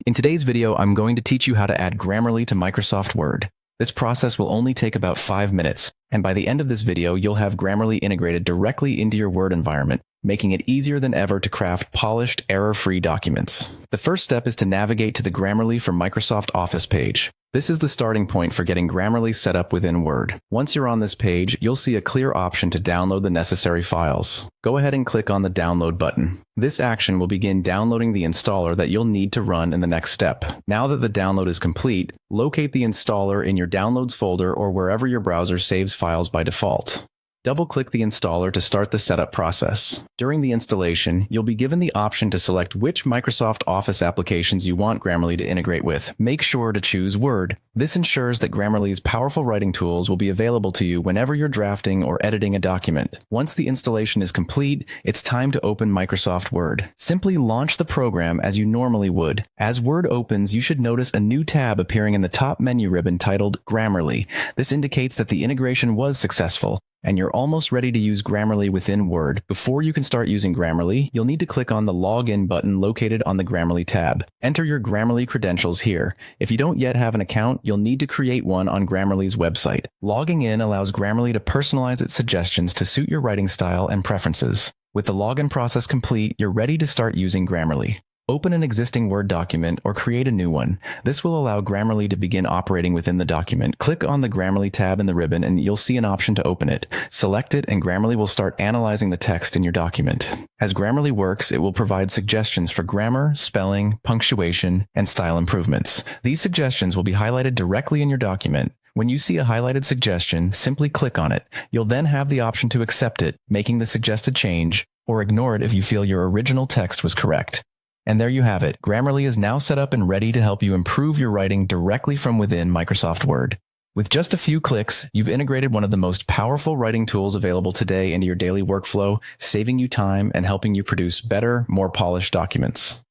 In today's video, I'm going to teach you how to add Grammarly to Microsoft Word. This process will only take about 5 minutes, and by the end of this video, you'll have Grammarly integrated directly into your Word environment, making it easier than ever to craft polished, error-free documents. The first step is to navigate to the Grammarly for Microsoft Office page. This is the starting point for getting Grammarly set up within Word. Once you're on this page, you'll see a clear option to download the necessary files. Go ahead and click on the download button. This action will begin downloading the installer that you'll need to run in the next step. Now that the download is complete, locate the installer in your Downloads folder or wherever your browser saves files by default. Double-click the installer to start the setup process. During the installation, you'll be given the option to select which Microsoft Office applications you want Grammarly to integrate with. Make sure to choose Word. This ensures that Grammarly's powerful writing tools will be available to you whenever you're drafting or editing a document. Once the installation is complete, it's time to open Microsoft Word. Simply launch the program as you normally would. As Word opens, you should notice a new tab appearing in the top menu ribbon titled Grammarly. This indicates that the integration was successful, and you're almost ready to use Grammarly within Word. Before you can start using Grammarly, you'll need to click on the Login button located on the Grammarly tab. Enter your Grammarly credentials here. If you don't yet have an account, you'll need to create one on Grammarly's website. Logging in allows Grammarly to personalize its suggestions to suit your writing style and preferences. With the login process complete, you're ready to start using Grammarly. Open an existing Word document or create a new one. This will allow Grammarly to begin operating within the document. Click on the Grammarly tab in the ribbon and you'll see an option to open it. Select it and Grammarly will start analyzing the text in your document. As Grammarly works, it will provide suggestions for grammar, spelling, punctuation, and style improvements. These suggestions will be highlighted directly in your document. When you see a highlighted suggestion, simply click on it. You'll then have the option to accept it, making the suggested change, or ignore it if you feel your original text was correct. And there you have it. Grammarly is now set up and ready to help you improve your writing directly from within Microsoft Word. With just a few clicks, you've integrated one of the most powerful writing tools available today into your daily workflow, saving you time and helping you produce better, more polished documents.